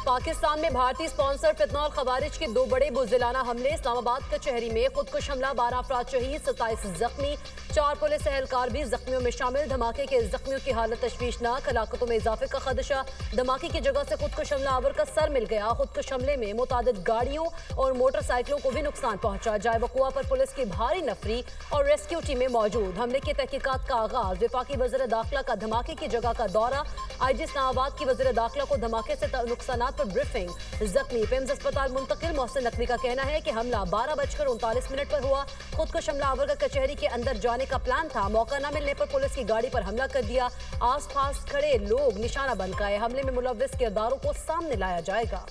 पाकिस्तान में भारतीय स्पॉन्सर फितनौल खवारिज के दो बड़े बुज़दिलाना हमले। इस्लामाबाद कचहरी में खुदकुश हमला, 12 अफराद शहीद, 27 जख्मी, 4 पुलिस एहलकार भी जख्मियों में शामिल। धमाके के जख्मियों की हालत तशवीशनाक, हलाकतों में इजाफे का खदशा। धमाके की जगह से खुदकुश हमलावर का सर मिल गया। खुदकुश हमले में मुतादिद गाड़ियों और मोटरसाइकिलों को भी नुकसान पहुंचा। जाए वकुआ पर पुलिस की भारी नफरी और रेस्क्यू टीमें मौजूद। हमले की तहकीकात का आगाज। वफाकी वज़ीर दाखिला का धमाके की जगह का दौरा। IG इस्लामाबाद की वज़ीर दाखिला को धमाके से नुकसान पर ब्रीफिंग। जख्मी पिम्स अस्पताल मुंतकिल। मोहसिन नकवी का कहना है कि हमला 12:39 पर हुआ। खुदकुश हमलावर का कचहरी के अंदर जाने का प्लान था। मौका न मिलने पर पुलिस की गाड़ी पर हमला कर दिया। आस पास खड़े लोग निशाना बन गए। हमले में मुलव्विस किरदारों को सामने लाया जाएगा।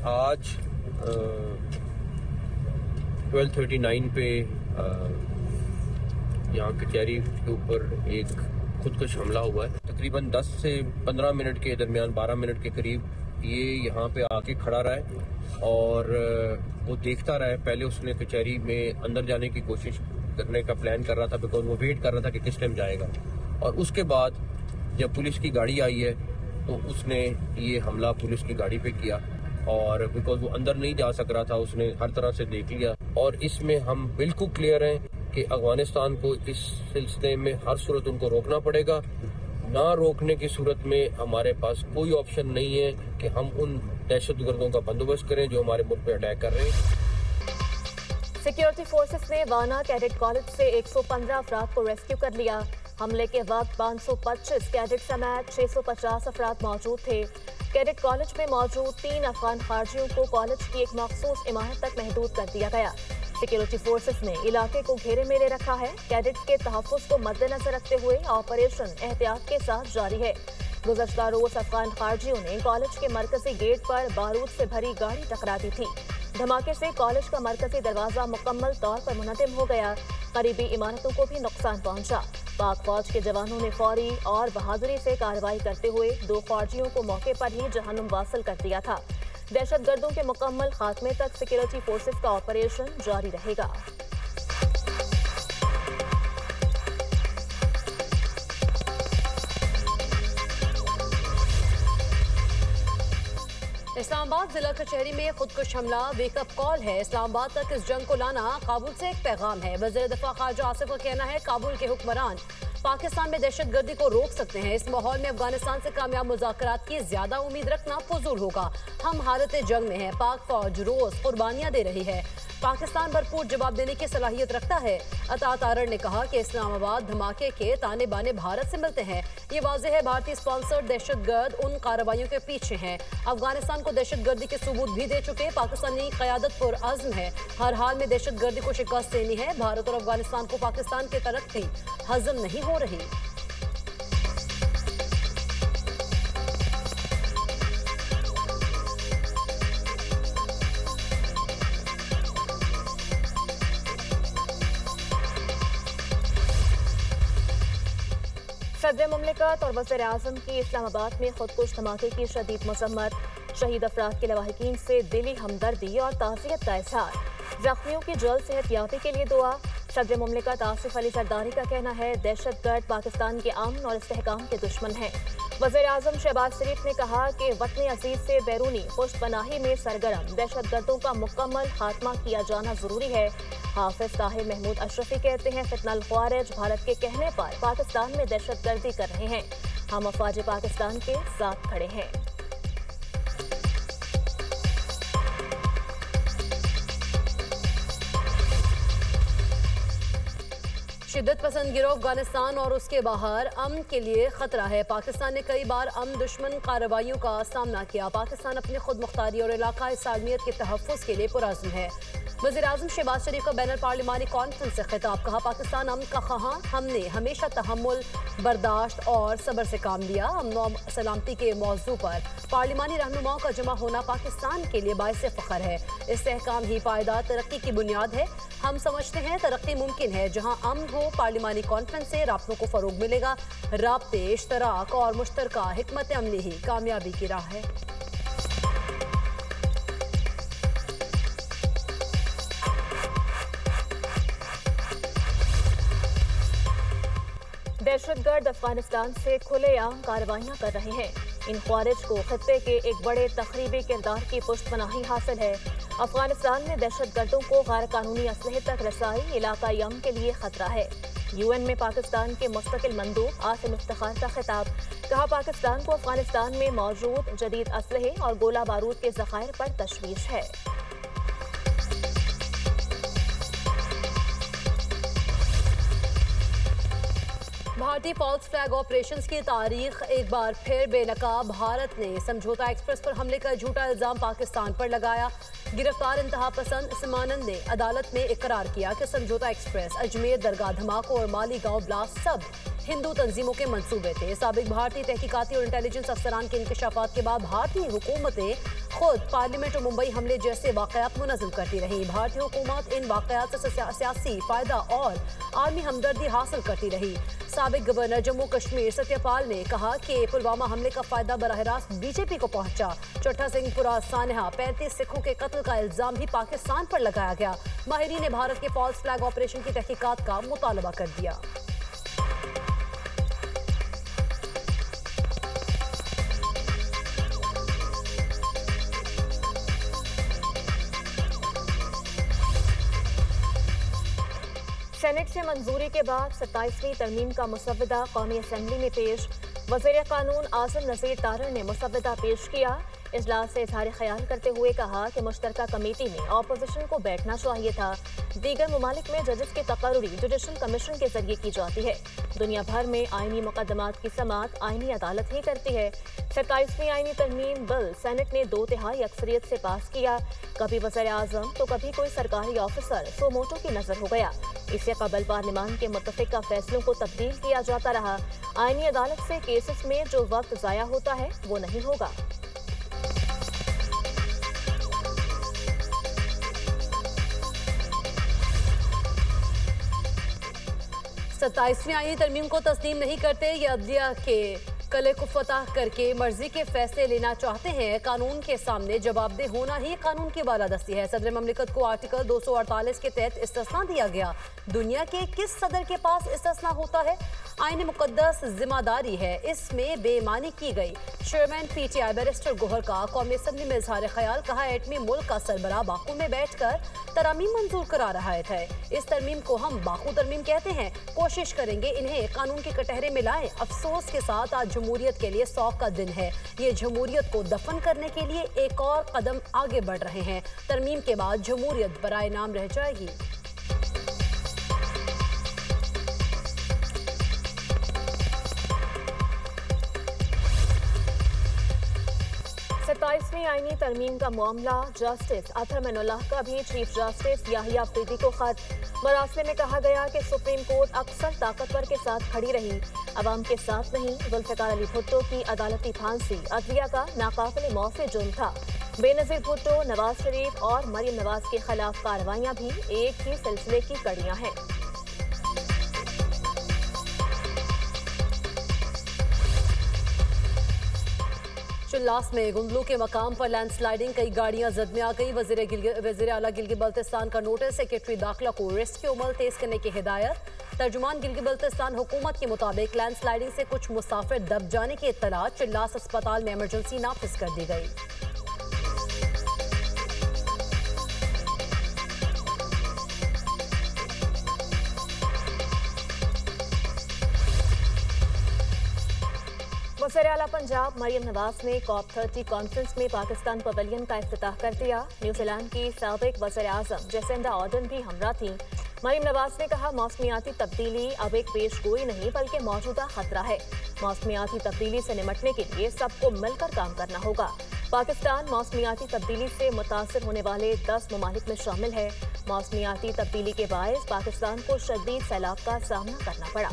आज 12:39 पे यहाँ कचहरी के ऊपर एक खुदकुश हमला हुआ है। तकरीबन 10 से 15 मिनट के दरमियान, 12 मिनट के करीब ये यहाँ पे आके खड़ा रहा है और वो देखता रहा है। पहले उसने कचहरी में अंदर जाने की कोशिश करने का प्लान कर रहा था, बिकॉज वो वेट कर रहा था कि किस टाइम जाएगा। और उसके बाद जब पुलिस की गाड़ी आई है तो उसने ये हमला पुलिस की गाड़ी पे किया और बिकॉज वो अंदर नहीं जा सक रहा था, उसने हर तरह से देख लिया। और इसमें हम बिल्कुल क्लियर हैं कि अफगानिस्तान को इस सिलसिले में हर सूरत उनको रोकना पड़ेगा। ना रोकने की सूरत में हमारे पास कोई ऑप्शन नहीं है कि हम उन दहशतगर्दों का बंदोबस्त करें जो हमारे मुल्क पे अटैक कर रहे हैं। सिक्योरिटी फोर्सेस ने वाना कैडेट कॉलेज से 115 अफराद को रेस्क्यू कर लिया। हमले के वक्त 525 कैडेट समेत 650 अफराद मौजूद थे। कैडेट कॉलेज में मौजूद 3 अफगान खारजियों को कॉलेज की एक मखसूस इमारत तक महदूद कर दिया गया। सिक्योरिटी फोर्सेस ने इलाके को घेरे में ले रखा है। कैडेट्स के तहफ्फुज़ को मद्देनजर रखते हुए ऑपरेशन एहतियात के साथ जारी है। गुज़श्ता रोज अफगान खारजियों ने कॉलेज के मरकजी गेट पर बारूद से भरी गाड़ी टकरा दी थी। धमाके से कॉलेज का मरकजी दरवाजा मुकम्मल तौर पर मुनहदिम हो गया। करीबी इमारतों को भी नुकसान पहुंचा। पाक फौज के जवानों ने फौरी और बहादुरी से कार्रवाई करते हुए 2 फौजियों को मौके पर ही जहन्नुम वासिल कर दिया था। दहशतगर्दों के मुकम्मल खात्मे तक सिक्योरिटी फोर्सेस का ऑपरेशन जारी रहेगा। इस्लामाबाद जिला कचहरी में खुदकुश हमला वेकअप कॉल है। इस्लामाबाद तक इस जंग को लाना काबुल से एक पैगाम है। वज़ीर दफ़ा ख़ारजा आसिफ का कहना है काबुल के हुक्मरान पाकिस्तान में दहशतगर्दी को रोक सकते हैं। इस माहौल में अफगानिस्तान से कामयाब मुज़ाकरात की ज्यादा उम्मीद रखना फजूल होगा। हम हालत जंग में हैं। पाक फौज रोज कुर्बानियां दे रही है। पाकिस्तान भरपूर जवाब देने की सलाहियत रखता है। अता तारड़ ने कहा कि इस्लामाबाद धमाके के ताने बाने भारत से मिलते हैं। ये वाज़ेह है भारतीय स्पॉन्सर्ड दहशतगर्द उन कार्रवाइयों के पीछे हैं। अफगानिस्तान को दहशतगर्दी के सबूत भी दे चुके। पाकिस्तानी क़यादत पुर अज़्म है। हर हाल में दहशतगर्दी को शिकस्त देनी है। भारत और अफगानिस्तान को पाकिस्तान की तरक्की हजम नहीं हो रही। सदर मुमलिकत और वज़ीर आज़म की इस्लामाबाद में खुदकुश धमाके की शदीद मज़म्मत। शहीद अफराद के लवाहिकीन से दिली हमदर्दी और ताज़ियत का इज़हार। जख्मियों की जल्द सेहतयाबी के लिए दुआ। सदर मुमलिकत आसिफ अली जरदारी का कहना है दहशतगर्द पाकिस्तान के अमन और इस्तेहकाम के दुश्मन हैं। वज़ीर आज़म शहबाज शरीफ ने कहा कि वतन अजीज से बैरूनी पुश्तपनाही में सरगर्म दहशतगर्दों का मुकम्मल खात्मा किया जाना जरूरी है। हाफिज ताहिर महमूद अशरफी कहते हैं फितनल ख्वारिज भारत के कहने पर पाकिस्तान में दहशतगर्दी कर रहे हैं। हम अफवाज पाकिस्तान के साथ खड़े हैं। शिद्दत पसंद गिरोह अफगानिस्तान और उसके बाहर अमन के लिए खतरा है। पाकिस्तान ने कई बार अमन दुश्मन कार्रवाइयों का सामना किया। पाकिस्तान अपनी खुद मुख्तारी और इलाकाई सालमियत के तहफ़्फ़ुज़ के लिए पुरअज़्म है। वज़ीर आज़म शहबाज शरीफ का बैनुल पार्लिमानी कॉन्फ्रेंस से खिताब। कहा पाकिस्तान अमन का ख़्वाह। हमने हमेशा तहम्मुल, बर्दाश्त और सब्र से काम लिया। अमन और सलामती के मौजू पर पार्लिमानी रहनुमाओं का जमा होना पाकिस्तान के लिए बाइस फ़ख्र है। इस्तेहकाम ही पायदार तरक्की की बुनियाद है। हम समझते हैं तरक्की मुमकिन है जहाँ अमन हो। पार्लिमानी कॉन्फ्रेंस से राब्तों को फ़रोग मिलेगा। राब्ते, इश्तराक और मुश्तरका हिकमत अमली ही कामयाबी की राह है। दहशतगर्द अफगानिस्तान से खुलेआम कार्रवाइयां कर रहे हैं। इन ख्वारिज को खित्ते के एक बड़े तखरीबी किरदार की पुष्टपनाही हासिल है। अफगानिस्तान में दहशतगर्दों को गैर कानूनी असलहे तक रसाई इलाकाई अमन के लिए खतरा है। यूएन में पाकिस्तान के मुस्तकिल मंदूब आसिम इफ्तिखार का खिताब। कहा, पाकिस्तान को अफगानिस्तान में मौजूद जदीद असलहे और गोला बारूद के ज़खायर पर तशवीश है। भारतीय फॉल्स फ्लैग ऑपरेशंस की तारीख एक बार फिर बेनकाब। भारत ने समझौता एक्सप्रेस पर हमले का झूठा इल्जाम पाकिस्तान पर लगाया। गिरफ्तार इंतहा पसंद सिमानंद ने अदालत में इकरार किया कि समझौता एक्सप्रेस, अजमेर दरगाह धमाकों और मालीगांव ब्लास्ट सब हिंदू तंजीमों के मंसूबे थे। साबिक भारतीय तहकीकाती और इंटेलिजेंस अफसरान के इंकशाफात के बाद भारतीय हुकूमतें खुद पार्लियामेंट और मुंबई हमले जैसे वाकयात मुनज़्ज़म करती रही। भारतीय हुकूमत इन वाकयात से सियासी फायदा और आर्मी हमदर्दी हासिल करती रही। साबिक गवर्नर जम्मू कश्मीर सत्यपाल ने कहा कि पुलवामा हमले का फायदा बराह रास्त बीजेपी को पहुंचा। चौथा सिंहपुरा सानहा 35 सिखों के कत्ल का इल्जाम भी पाकिस्तान पर लगाया गया। माहिरीन ने भारत के फॉल्स फ्लैग ऑपरेशन की तहकीकात का मुतालबा कर दिया। सेनेट से मंजूरी के बाद 27वीं तरमीम का मुसव्वदा कौमी असम्बली में पेश। वज़ीर कानून आज़म नज़ीर तारड़ ने मुसव्वदा पेश किया। इजलास से इज़हार ख्याल करते हुए कहा कि मुश्तरका कमेटी में अपोजिशन को बैठना चाहिए था। दीगर ममालिक में जजेस की तकर्री जुडिशल कमीशन के जरिए की जाती है। दुनिया भर में आइनी मुकदमात की समाअत आइनी अदालत ही करती है। 27वीं आइनी तरमीम बिल सेनेट ने 2/3 अक्सरियत से पास किया। कभी वज़ीर आज़म तो कभी कोई सरकारी ऑफिसर सो मोटो की नजर हो गया। इससे कबल पार्लियामान के मुत्तफ़िका फैसलों को तब्दील किया जाता रहा। आइनी अदालत से केसेस में जो वक्त ज़ाया होता है वो नहीं होगा। 27वीं आईनी तरमीम को तस्लीम नहीं करते। ये अदलिया के कले को फतह करके मर्जी के फैसले लेना चाहते हैं। कानून के सामने जवाबदेह होना ही कानून की बालादस्ती है। सदर ममलिकत को आर्टिकल 248 के तहत इस्तिस्ना दिया गया। दुनिया के किस सदर के पास इस्तिस्ना होता है? आईनी मुकद्दस जिम्मेदारी है, इसमें बेईमानी की गई। चेयरमैन पीटीआई बैरिस्टर गोहर का कौमी असम्बली में इजहार ख्याल। कहा, एटमी मुल्क का सरबराह बाकू में बैठकर तरमीम मंजूर करा रहा है। इस तरमीम को हम बाकू तरमीम कहते हैं। कोशिश करेंगे इन्हें कानून के कटहरे में लाएं। अफसोस के साथ आज जमहूरियत के लिए 100 का दिन है। ये जमहूरियत को दफन करने के लिए एक और कदम आगे बढ़ रहे हैं। तरमीम के बाद जमहूरियत बराए नाम रह जाएगी। 27वीं आईनी तरमीम का मामला जस्टिस अतहर मनोल्लाह का भी चीफ जस्टिस याहिया अफरीदी को खत। मरासले में कहा गया कि सुप्रीम कोर्ट अक्सर ताकतवर के साथ खड़ी रही, अवाम के साथ नहीं। जुल्फ़िकार अली भुट्टो की अदालती फांसी अदलिया का नाकाबिल मौफ़ी जुर्म था। बेनज़ीर भुट्टो, नवाज शरीफ और मरियम नवाज के खिलाफ कार्रवाइयाँ भी एक ही सिलसिले की कड़ियाँ हैं। चिल्लास में गुंदलू के मकाम पर लैंडस्लाइडिंग, कई गाड़ियां जद में आ गई। वज़ीर आला गिलगित बल्तिस्तान का नोटिस, सेक्रेटरी दाखिला को रेस्क्यू अमल तेज करने की हिदायत। तर्जुमान गिलगित बल्तिस्तान हुकूमत के मुताबिक लैंडस्लाइडिंग से कुछ मुसाफिर दब जाने की इत्तला। चिल्लास अस्पताल में इमरजेंसी नाफिज कर दी गई। वज़ीर आला पंजाब मरियम नवाज ने COP30 कॉन्फ्रेंस में पाकिस्तान पवेलियन का इफ्तिताह कर दिया। न्यूजीलैंड की साबिक वज़ीर आज़म जेसिंडा आर्डन भी हमरा थी। मरियम नवाज ने कहा, मौसमियाती तब्दीली अब एक पेशगोई नहीं बल्कि मौजूदा खतरा है। मौसमियाती तब्दीली से निपटने के लिए सबको मिलकर काम करना होगा। पाकिस्तान मौसमियाती तब्दीली से मुतासर होने वाले 10 ममालिक में शामिल है। मौसमियाती तब्दीली के बायस पाकिस्तान को शदीद सैलाब का सामना करना पड़ा।